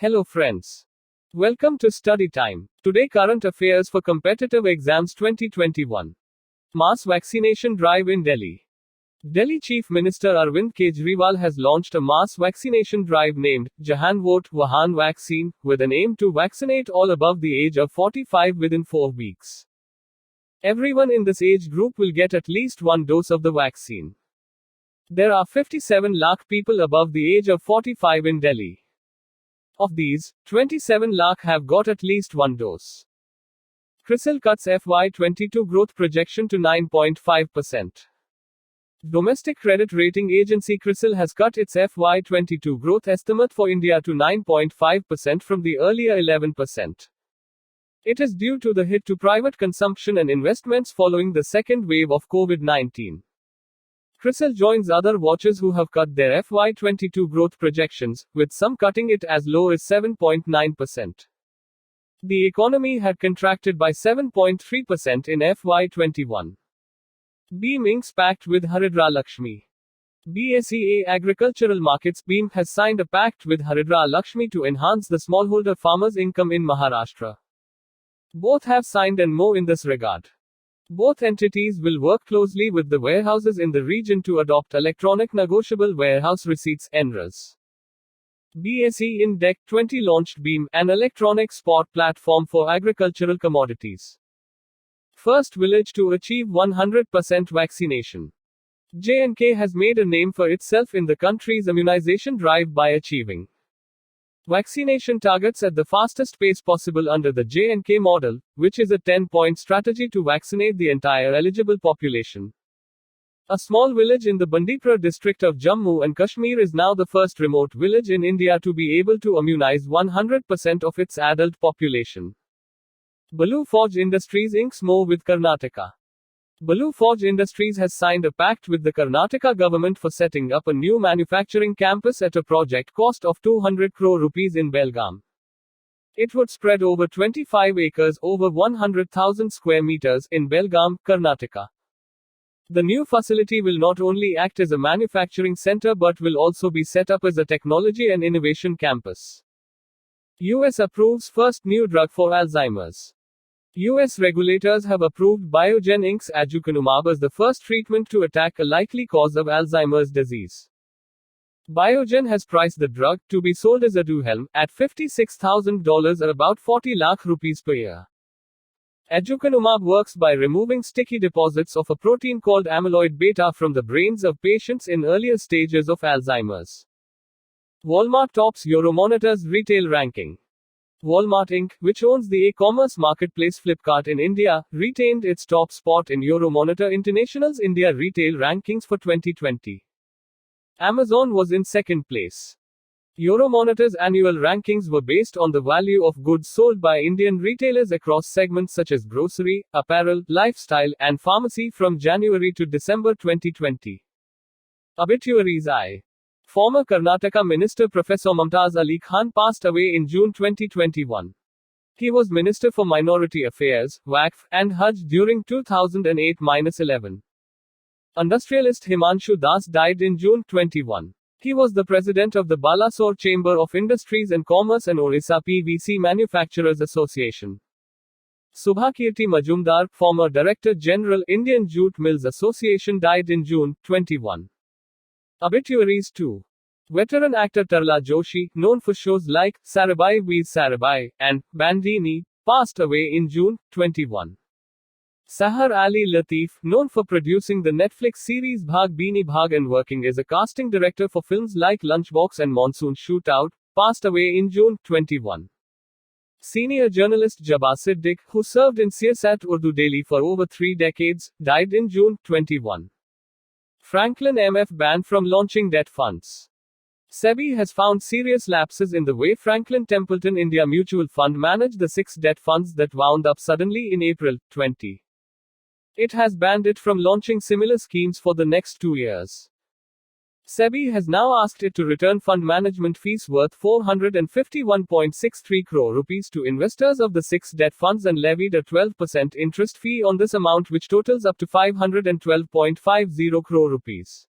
Hello friends. Welcome to Study Time. Today current affairs for competitive exams 2021. Mass vaccination drive in Delhi. Delhi Chief Minister Arvind Kejriwal has launched a mass vaccination drive named Jahan Vote Wahan Vaccine, with an aim to vaccinate all above the age of 45 within 4 weeks. Everyone in this age group will get at least one dose of the vaccine. There are 57 lakh people above the age of 45 in Delhi. Of these, 27 lakh have got at least one dose. CRISIL cuts FY22 growth projection to 9.5%. Domestic credit rating agency CRISIL has cut its FY22 growth estimate for India to 9.5% from the earlier 11%. It is due to the hit to private consumption and investments following the second wave of COVID-19. CRISIL joins other watchers who have cut their FY22 growth projections, with some cutting it as low as 7.9%. The economy had contracted by 7.3% in FY21. BEAM Inc. pact with Harendra Lakshmi. BSEA Agricultural Markets BEAM has signed a pact with Harendra Lakshmi to enhance the smallholder farmers' income in Maharashtra. Both have signed and more in this regard. Both entities will work closely with the warehouses in the region to adopt electronic negotiable warehouse receipts (ENRAs). BSE in Dec 20 launched BEAM, an electronic spot platform for agricultural commodities. First village to achieve 100% vaccination. J&K has made a name for itself in the country's immunization drive by achieving vaccination targets at the fastest pace possible under the J&K model, which is a 10-point strategy to vaccinate the entire eligible population. A small village in the Bandipur district of Jammu and Kashmir is now the first remote village in India to be able to immunize 100% of its adult population. Bose Forge Industries inks more with Karnataka. Bose Forge Industries has signed a pact with the Karnataka government for setting up a new manufacturing campus at a project cost of 200 crore rupees in Belgaum. It would spread over 25 acres over 100,000 square meters in Belgaum, Karnataka. The new facility will not only act as a manufacturing center but will also be set up as a technology and innovation campus. US approves first new drug for Alzheimer's. US regulators have approved Biogen Inc.'s aducanumab as the first treatment to attack a likely cause of Alzheimer's disease. Biogen has priced the drug, to be sold as Aduhelm, at $56,000 or about 40 lakh rupees per year. Aducanumab works by removing sticky deposits of a protein called amyloid beta from the brains of patients in earlier stages of Alzheimer's. Walmart tops Euromonitors retail ranking. Walmart Inc., which owns the e-commerce marketplace Flipkart in India, retained its top spot in Euromonitor International's India retail rankings for 2020. Amazon was in second place. Euromonitor's annual rankings were based on the value of goods sold by Indian retailers across segments such as grocery, apparel, lifestyle, and pharmacy from January to December 2020. Obituaries I. Former Karnataka Minister Professor Mumtaz Ali Khan passed away in June 2021. He was Minister for Minority Affairs, Waqf, and Hajj during 2008-11. Industrialist Himanshu Das died in June 21. He was the president of the Balasore Chamber of Industries and Commerce and Orissa PVC Manufacturers Association. Subhakirti Majumdar, former Director General Indian Jute Mills Association, died in June 21. Obituaries 2. Veteran actor Tarla Joshi, known for shows like Sarabhai Veer Sarabhai and Bandini, passed away in June 21. Sahar Ali Latif, known for producing the Netflix series Bhag Beeni Bhag and working as a casting director for films like Lunchbox and Monsoon Shootout, passed away in June 21. Senior journalist Jabbar Siddique, who served in Siyasat Urdu Daily for over 3 decades, died in June 21. Franklin MF banned from launching debt funds. SEBI has found serious lapses in the way Franklin Templeton India Mutual Fund managed the 6 debt funds that wound up suddenly in April 20. It has banned it from launching similar schemes for the next 2 years. SEBI has now asked it to return fund management fees worth 451.63 crore rupees to investors of the 6 debt funds and levied a 12% interest fee on this amount, which totals up to 512.50 crore rupees.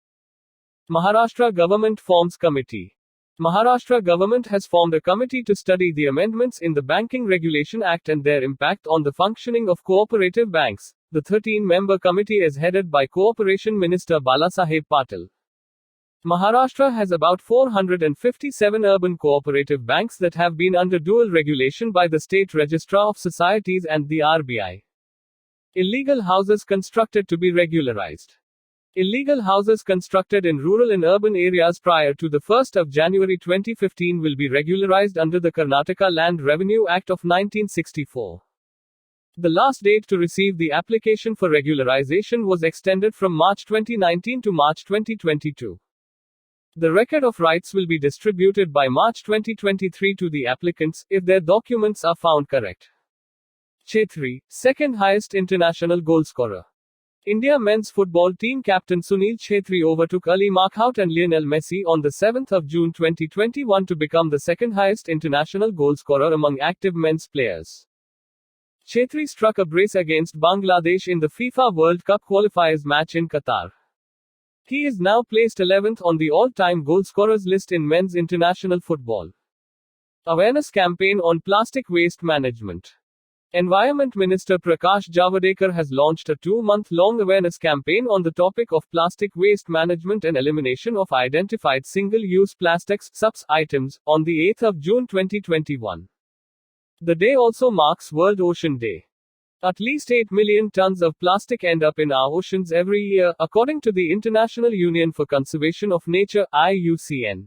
Maharashtra Government forms committee. Maharashtra government has formed a committee to study the amendments in the Banking Regulation Act and their impact on the functioning of cooperative banks. The 13-member committee is headed by Cooperation Minister Balasaheb Patil. Maharashtra has about 457 urban cooperative banks that have been under dual regulation by the State Registrar of Societies and the RBI. Illegal houses constructed to be regularized. Illegal houses constructed in rural and urban areas prior to the 1st of January 2015 will be regularized under the Karnataka Land Revenue Act of 1964. The last date to receive the application for regularization was extended from March 2019 to March 2022. The record of rights will be distributed by March 2023 to the applicants, if their documents are found correct. Chaitri, second highest international goalscorer. India men's football team captain Sunil Chaitri overtook Ali Markout and Lionel Messi on the 7th of June 2021 to become the second highest international goalscorer among active men's players. Chaitri struck a brace against Bangladesh in the FIFA World Cup qualifiers match in Qatar. He is now placed 11th on the all-time goalscorers list in men's international football. Awareness campaign on plastic waste management. Environment Minister Prakash Javadekar has launched a 2-month-long awareness campaign on the topic of plastic waste management and elimination of identified single-use plastics (SUPS) items on the 8th of June 2021. The day also marks World Ocean Day. At least 8 million tons of plastic end up in our oceans every year, according to the International Union for Conservation of Nature (IUCN).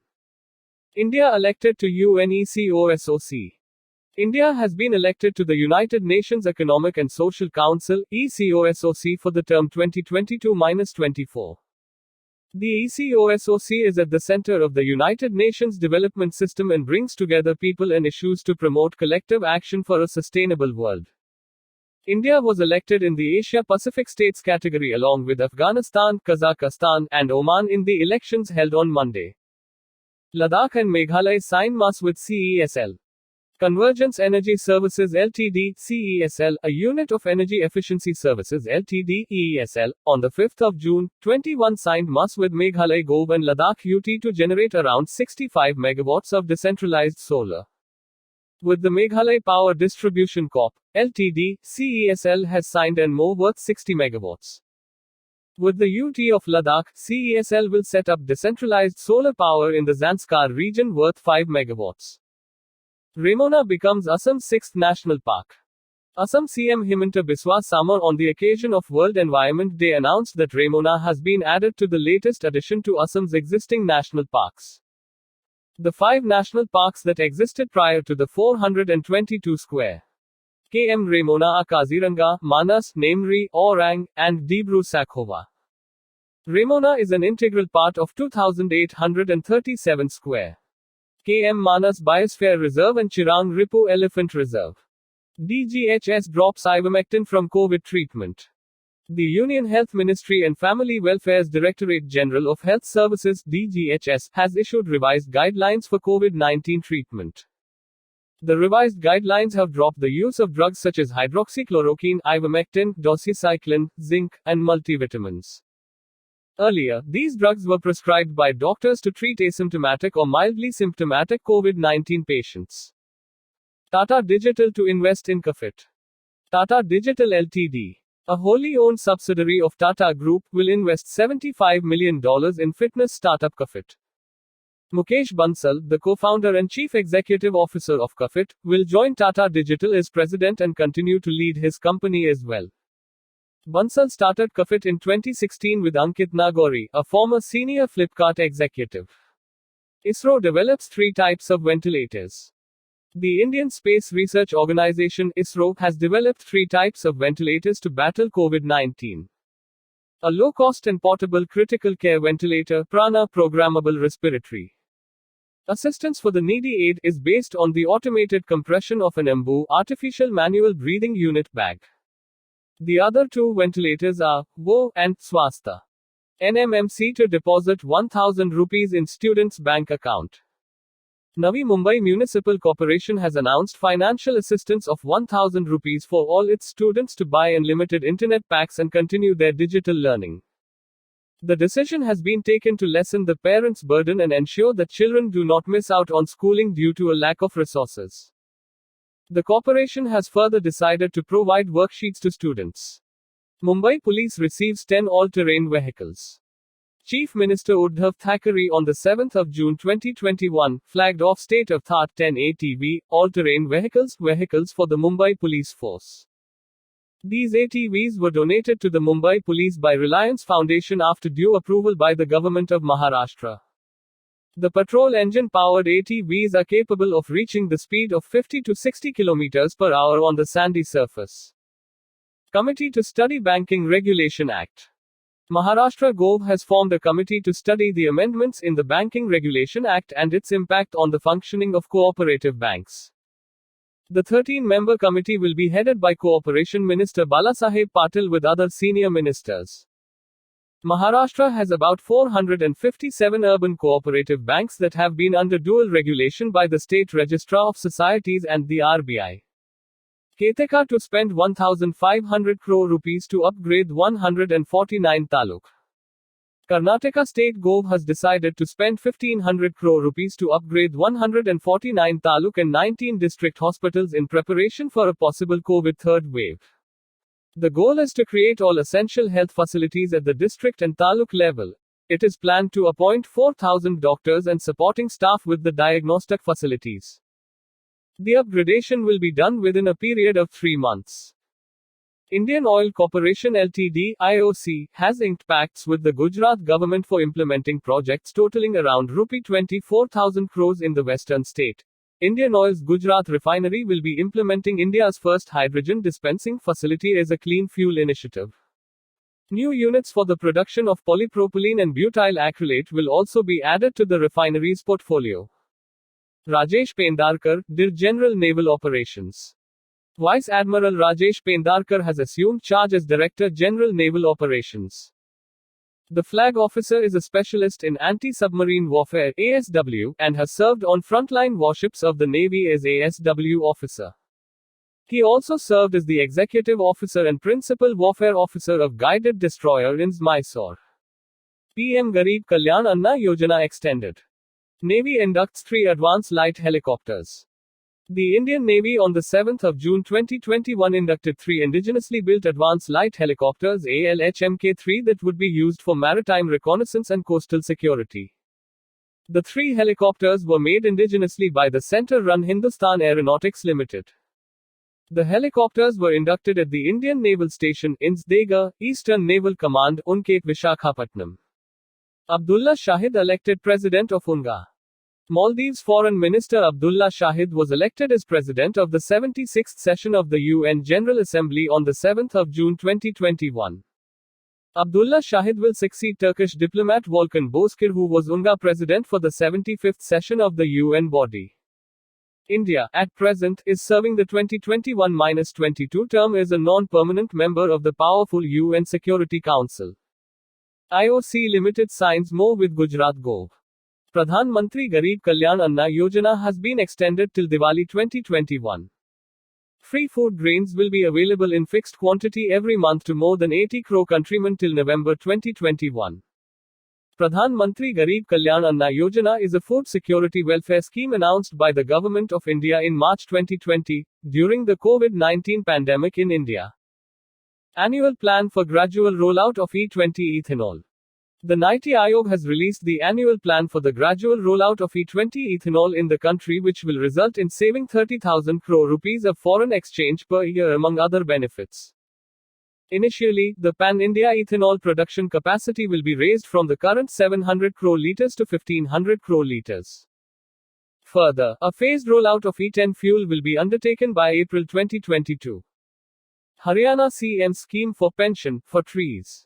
India elected to UNECOSOC. India has been elected to the United Nations Economic and Social Council (ECOSOC) for the term 2022-24. The ECOSOC is at the center of the United Nations development system and brings together people and issues to promote collective action for a sustainable world. India was elected in the Asia-Pacific states category along with Afghanistan, Kazakhstan, and Oman in the elections held on Monday. Ladakh and Meghalaya signed MoUs with CESL. Convergence Energy Services Ltd, CESL, a unit of Energy Efficiency Services Ltd, EESL, on the 5th of June, 21 signed MoUs with Meghalaya Gove and Ladakh UT to generate around 65 megawatts of decentralized solar. With the Meghalaya Power Distribution Corp. Ltd, CESL has signed an MoU worth 60 megawatts. With the UT of Ladakh, CESL will set up decentralized solar power in the Zanskar region worth 5 megawatts. Ramona becomes Assam's 6th national park. Assam CM Himanta Biswa Sama on the occasion of World Environment Day announced that Ramona has been added to the latest addition to Assam's existing national parks. The 5 national parks that existed prior to the 422 square km Ramona are Kaziranga, Manas, Nemri, Orang, and Dibru Sakhova. Ramona is an integral part of 2,837 square km Manas Biosphere Reserve and Chirang Ripu Elephant Reserve. DGHS drops ivermectin from COVID treatment. The Union Health Ministry and Family Welfare's Directorate General of Health Services (DGHS) has issued revised guidelines for COVID-19 treatment. The revised guidelines have dropped the use of drugs such as hydroxychloroquine, ivermectin, doxycycline, zinc, and multivitamins. Earlier, these drugs were prescribed by doctors to treat asymptomatic or mildly symptomatic COVID-19 patients. Tata Digital to invest in KFIT. Tata Digital Ltd, a wholly owned subsidiary of Tata Group, will invest $75 million in fitness startup KFIT. Mukesh Bansal, the co-founder and chief executive officer of KFIT, will join Tata Digital as president and continue to lead his company as well. Bansal started KFIT in 2016 with Ankit Nagori, a former senior Flipkart executive. ISRO develops 3 types of ventilators. The Indian Space Research Organisation (ISRO) has developed 3 types of ventilators to battle COVID-19. A low-cost and portable critical care ventilator, Prana Programmable Respiratory Assistance for the needy aid, is based on the automated compression of an EMBU artificial manual breathing unit bag. The other 2 ventilators are WO and Swastha NMMC to deposit 1,000 rupees in students' bank account. Navi Mumbai Municipal Corporation has announced financial assistance of 1,000 rupees for all its students to buy unlimited internet packs and continue their digital learning. The decision has been taken to lessen the parents' burden and ensure that children do not miss out on schooling due to a lack of resources. The corporation has further decided to provide worksheets to students. Mumbai Police receives 10 all-terrain vehicles. Chief Minister Uddhav Thackeray on the 7th of June 2021 flagged off state of the art 10 ATV, all-terrain vehicles for the Mumbai Police Force. These ATVs were donated to the Mumbai Police by Reliance Foundation after due approval by the government of Maharashtra. The petrol engine-powered ATVs are capable of reaching the speed of 50 to 60 km per hour on the sandy surface. Committee to Study Banking Regulation Act. Maharashtra Gov has formed a committee to study the amendments in the Banking Regulation Act and its impact on the functioning of cooperative banks. The 13-member committee will be headed by Cooperation Minister Balasaheb Patil with other senior ministers. Maharashtra has about 457 urban cooperative banks that have been under dual regulation by the State Registrar of Societies and the RBI. KFIT to spend 1,500 crore rupees to upgrade 149 taluk. Karnataka State Gov has decided to spend 1,500 crore rupees to upgrade 149 taluk and 19 district hospitals in preparation for a possible COVID third wave. The goal is to create all essential health facilities at the district and taluk level. It is planned to appoint 4,000 doctors and supporting staff with the diagnostic facilities. The upgradation will be done within a period of 3 months. Indian Oil Corporation Ltd (IOC) has inked pacts with the Gujarat government for implementing projects totaling around Rupee 24,000 crores in the western state. Indian Oil's Gujarat refinery will be implementing India's first hydrogen dispensing facility as a clean fuel initiative. New units for the production of polypropylene and butyl acrylate will also be added to the refinery's portfolio. Rajesh Pendarkar, Director General Naval Operations. Vice Admiral Rajesh Pendarkar has assumed charge as Director General Naval Operations. The flag officer is a specialist in anti-submarine warfare (ASW) and has served on frontline warships of the Navy as ASW officer. He also served as the executive officer and principal warfare officer of guided destroyer in Mysore. PM Garib Kalyan Anna Yojana extended. Navy inducts 3 advanced light helicopters. The Indian Navy on the 7th of June 2021 inducted 3 indigenously built advanced light helicopters ALH-Mk3 that would be used for maritime reconnaissance and coastal security. The 3 helicopters were made indigenously by the center-run Hindustan Aeronautics Limited. The helicopters were inducted at the Indian Naval Station, Innsdega, Eastern Naval Command, Unke, Vishakhapatnam. Abdullah Shahid elected President of UNGA. Maldives Foreign Minister Abdullah Shahid was elected as President of the 76th session of the UN General Assembly on the 7th of June 2021. Abdullah Shahid will succeed Turkish diplomat Volkan Bozkır, who was UNGA President for the 75th session of the UN body. India, at present, is serving the 2021-22 term as a non-permanent member of the powerful UN Security Council. IOC Limited signs more with Gujarat Gov. Pradhan Mantri Garib Kalyan Anna Yojana has been extended till Diwali 2021. Free food grains will be available in fixed quantity every month to more than 80 crore countrymen till November 2021. Pradhan Mantri Garib Kalyan Anna Yojana is a food security welfare scheme announced by the Government of India in March 2020, during the COVID-19 pandemic in India. Annual plan for gradual rollout of E20 ethanol. The Niti Aayog has released the annual plan for the gradual rollout of E20 ethanol in the country, which will result in saving 30,000 crore rupees of foreign exchange per year among other benefits. Initially, the pan-India ethanol production capacity will be raised from the current 700 crore litres to 1500 crore litres. Further, a phased rollout of E10 fuel will be undertaken by April 2022. Haryana CM scheme for pension for trees.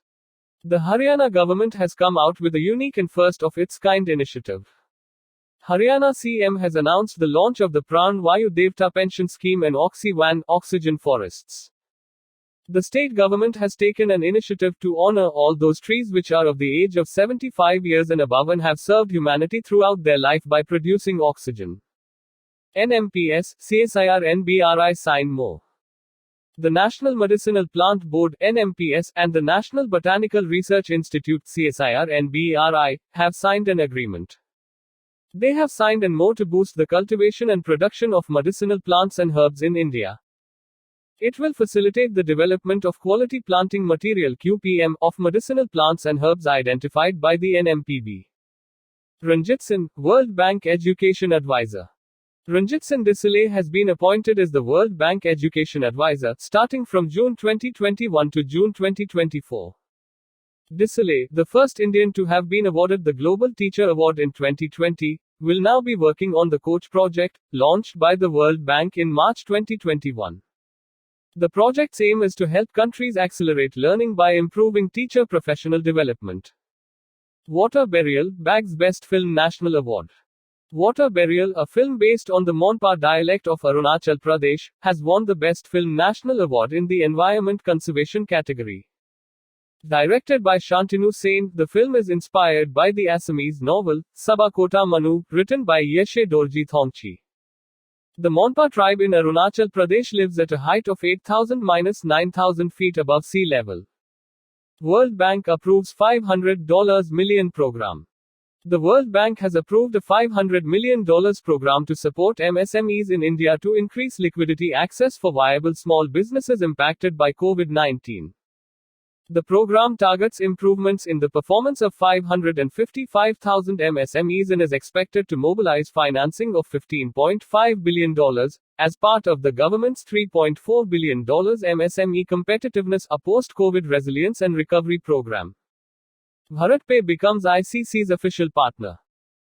The Haryana government has come out with a unique and first of its kind initiative. Haryana CM has announced the launch of the Pran Vayu Devta pension scheme and Oxy-1 oxygen forests. The state government has taken an initiative to honor all those trees which are of the age of 75 years and above and have served humanity throughout their life by producing oxygen. NMPS, CSIR NBRI sign more. The National Medicinal Plant Board (NMPS) and the National Botanical Research Institute (CSIR) have signed an agreement. They have signed an MoU to boost the cultivation and production of medicinal plants and herbs in India. It will facilitate the development of quality planting material (QPM) of medicinal plants and herbs identified by the NMPB. Ranjit Singh, World Bank Education Advisor. Ranjit Singh Disale has been appointed as the World Bank Education Advisor, starting from June 2021 to June 2024. Disale, the first Indian to have been awarded the Global Teacher Award in 2020, will now be working on the Coach project, launched by the World Bank in March 2021. The project's aim is to help countries accelerate learning by improving teacher professional development. Water Burial, bags Best Film National Award. Water Burial, a film based on the Monpa dialect of Arunachal Pradesh, has won the Best Film National Award in the Environment Conservation category. Directed by Shantanu Sen, the film is inspired by the Assamese novel, Sabakota Manu, written by Yeshe Dorji Thongchi. The Monpa tribe in Arunachal Pradesh lives at a height of 8,000–9,000 feet above sea level. World Bank approves $500 million program. The World Bank has approved a $500 million program to support MSMEs in India to increase liquidity access for viable small businesses impacted by COVID-19. The program targets improvements in the performance of 555,000 MSMEs and is expected to mobilize financing of $15.5 billion as part of the government's $3.4 billion MSME Competitiveness, a post-COVID resilience and recovery program. BharatPe becomes ICC's official partner.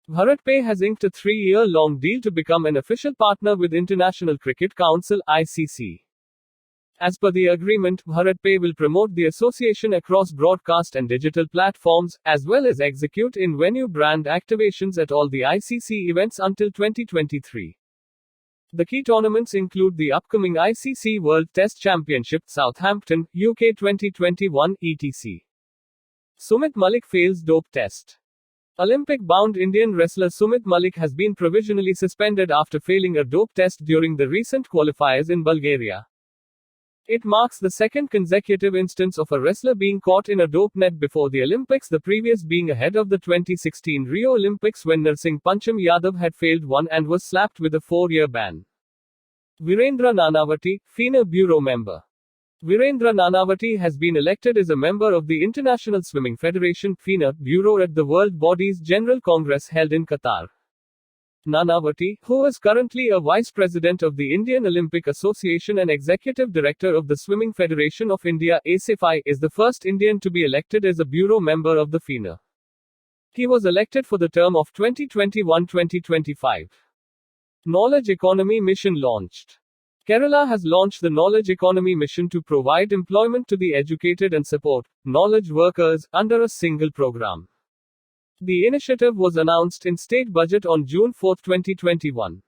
BharatPe has inked a 3-year-long deal to become an official partner with International Cricket Council (ICC). As per the agreement, BharatPe will promote the association across broadcast and digital platforms, as well as execute in-venue brand activations at all the ICC events until 2023. The key tournaments include the upcoming ICC World Test Championship, Southampton, UK 2021, etc. Sumit Malik fails dope test. Olympic-bound Indian wrestler Sumit Malik has been provisionally suspended after failing a dope test during the recent qualifiers in Bulgaria. It marks the second consecutive instance of a wrestler being caught in a dope net before the Olympics, the previous being ahead of the 2016 Rio Olympics when Narsingh Pancham Yadav had failed one and was slapped with a 4-year ban. Virendra Nanavati, FINA Bureau Member. Virendra Nanavati has been elected as a member of the International Swimming Federation (FINA) Bureau at the World Body's General Congress held in Qatar. Nanavati, who is currently a Vice President of the Indian Olympic Association and Executive Director of the Swimming Federation of India (ASFI), is the first Indian to be elected as a Bureau member of the FINA. He was elected for the term of 2021-2025. Knowledge Economy Mission launched. Kerala has launched the Knowledge Economy Mission to provide employment to the educated and support knowledge workers under a single program. The initiative was announced in State Budget on June 4, 2021.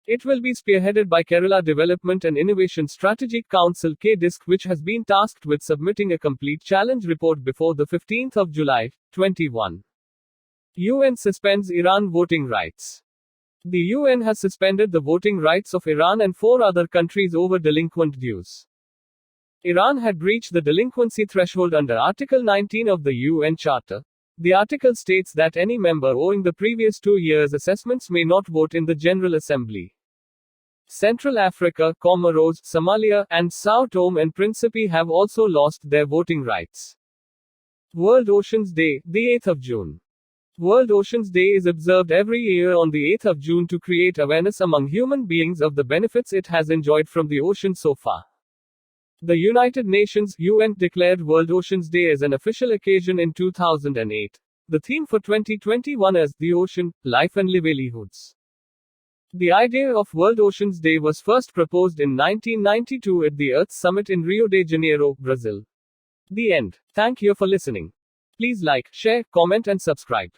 It will be spearheaded by Kerala Development and Innovation Strategic Council (KDISC), which has been tasked with submitting a complete challenge report before the 15th of July, 21. UN suspends Iran voting rights. The UN has suspended the voting rights of Iran and 4 other countries over delinquent dues. Iran had breached the delinquency threshold under Article 19 of the UN Charter. The article states that any member owing the previous 2 years' assessments may not vote in the General Assembly. Central Africa, Comoros, Somalia, and São Tomé and Príncipe have also lost their voting rights. World Oceans Day, the 8th of June. World Oceans Day is observed every year on the 8th of June to create awareness among human beings of the benefits it has enjoyed from the ocean so far. The United Nations (UN) declared World Oceans Day as an official occasion in 2008. The theme for 2021 is The Ocean, Life and Livelihoods. The idea of World Oceans Day was first proposed in 1992 at the Earth Summit in Rio de Janeiro, Brazil. The end. Thank you for listening. Please like, share, comment and subscribe.